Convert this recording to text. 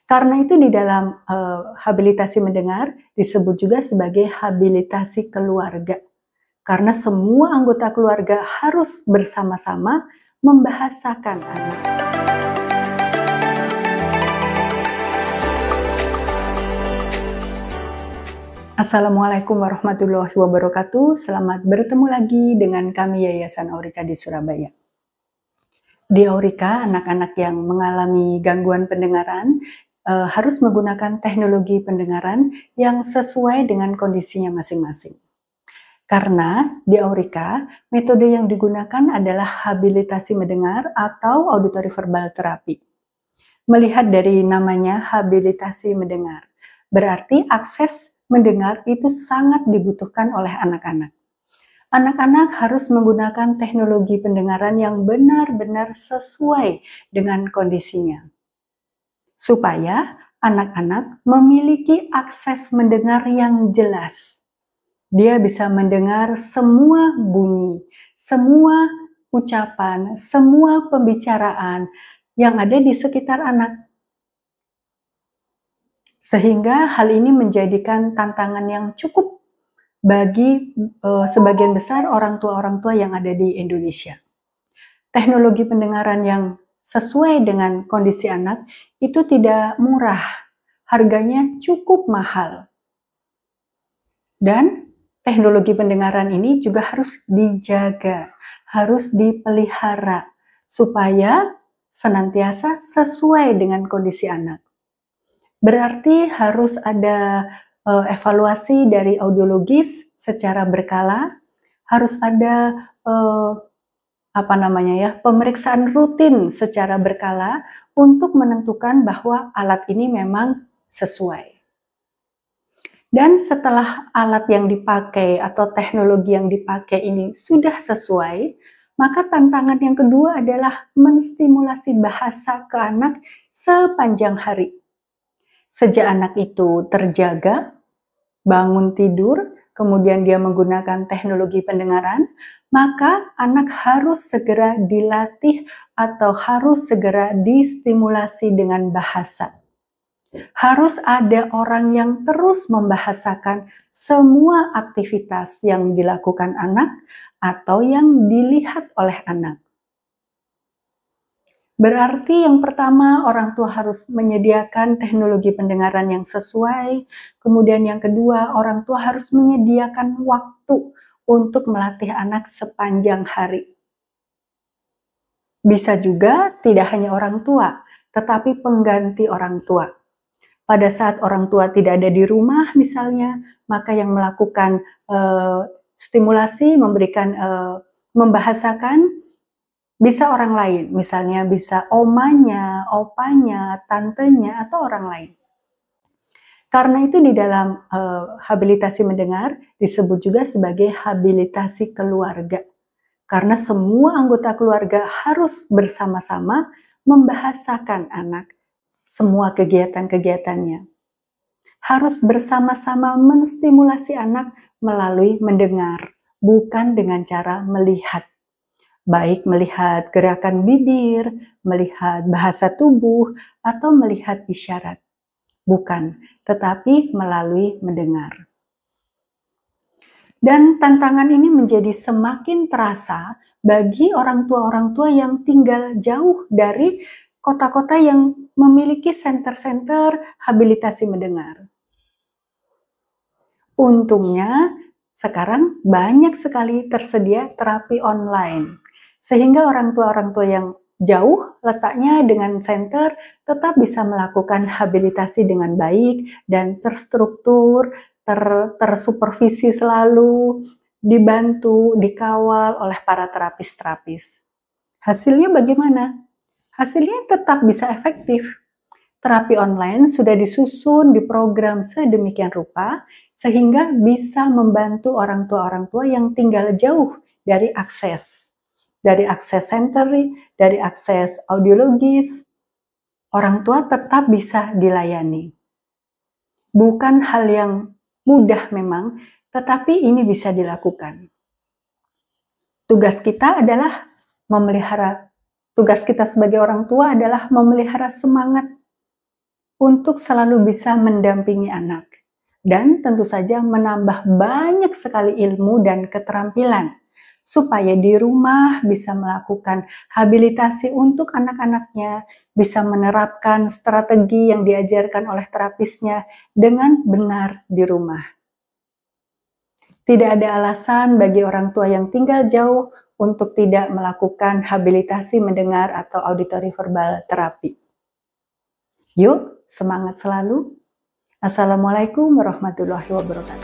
Karena itu di dalam habilitasi mendengar disebut juga sebagai habilitasi keluarga. Karena semua anggota keluarga harus bersama-sama membahasakan anak. Assalamualaikum warahmatullahi wabarakatuh. Selamat bertemu lagi dengan kami Yayasan Aurika di Surabaya. Di Aurika, anak-anak yang mengalami gangguan pendengaran harus menggunakan teknologi pendengaran yang sesuai dengan kondisinya masing-masing. Karena di Aurika, metode yang digunakan adalah habilitasi mendengar atau auditory verbal therapy. Melihat dari namanya habilitasi mendengar, berarti akses mendengar itu sangat dibutuhkan oleh anak-anak. Anak-anak harus menggunakan teknologi pendengaran yang benar-benar sesuai dengan kondisinya, supaya anak-anak memiliki akses mendengar yang jelas. Dia bisa mendengar semua bunyi, semua ucapan, semua pembicaraan yang ada di sekitar anak. Sehingga hal ini menjadikan tantangan yang cukup bagi sebagian besar orang tua yang ada di Indonesia. Teknologi pendengaran yang sesuai dengan kondisi anak itu tidak murah, harganya cukup mahal. Dan teknologi pendengaran ini juga harus dijaga, harus dipelihara, supaya senantiasa sesuai dengan kondisi anak. Berarti harus ada evaluasi dari audiologis secara berkala, harus ada pemeriksaan rutin secara berkala untuk menentukan bahwa alat ini memang sesuai. Dan setelah alat yang dipakai atau teknologi yang dipakai ini sudah sesuai, maka tantangan yang kedua adalah menstimulasi bahasa ke anak sepanjang hari. Sejak anak itu terjaga, bangun tidur, kemudian dia menggunakan teknologi pendengaran, maka anak harus segera dilatih atau harus segera distimulasi dengan bahasa. Harus ada orang yang terus membahasakan semua aktivitas yang dilakukan anak atau yang dilihat oleh anak. Berarti yang pertama, orang tua harus menyediakan teknologi pendengaran yang sesuai. Kemudian yang kedua, orang tua harus menyediakan waktu untuk melatih anak sepanjang hari. Bisa juga tidak hanya orang tua, tetapi pengganti orang tua. Pada saat orang tua tidak ada di rumah misalnya, maka yang melakukan stimulasi, membahasakan, bisa orang lain, misalnya bisa omanya, opanya, tantenya, atau orang lain. Karena itu di dalam habilitasi mendengar disebut juga sebagai habilitasi keluarga. Karena semua anggota keluarga harus bersama-sama membahasakan anak, semua kegiatan-kegiatannya. Harus bersama-sama menstimulasi anak melalui mendengar, bukan dengan cara melihat. Baik melihat gerakan bibir, melihat bahasa tubuh, atau melihat isyarat. Bukan, tetapi melalui mendengar. Dan tantangan ini menjadi semakin terasa bagi orang tua yang tinggal jauh dari kota-kota yang memiliki center-center habilitasi mendengar. Untungnya, sekarang banyak sekali tersedia terapi online. Sehingga orang tua yang jauh letaknya dengan center tetap bisa melakukan habilitasi dengan baik dan terstruktur, tersupervisi selalu, dibantu, dikawal oleh para terapis-terapis. Hasilnya bagaimana? Hasilnya tetap bisa efektif. Terapi online sudah disusun, diprogram sedemikian rupa, sehingga bisa membantu orang tua yang tinggal jauh dari akses sensory, dari akses audiologis. Orang tua tetap bisa dilayani. Bukan hal yang mudah memang, tetapi ini bisa dilakukan. Tugas kita sebagai orang tua adalah memelihara semangat untuk selalu bisa mendampingi anak, dan tentu saja menambah banyak sekali ilmu dan keterampilan, supaya di rumah bisa melakukan habilitasi untuk anak-anaknya, bisa menerapkan strategi yang diajarkan oleh terapisnya dengan benar di rumah. Tidak ada alasan bagi orang tua yang tinggal jauh untuk tidak melakukan habilitasi mendengar atau auditory verbal terapi. Yuk, semangat selalu. Assalamualaikum warahmatullahi wabarakatuh.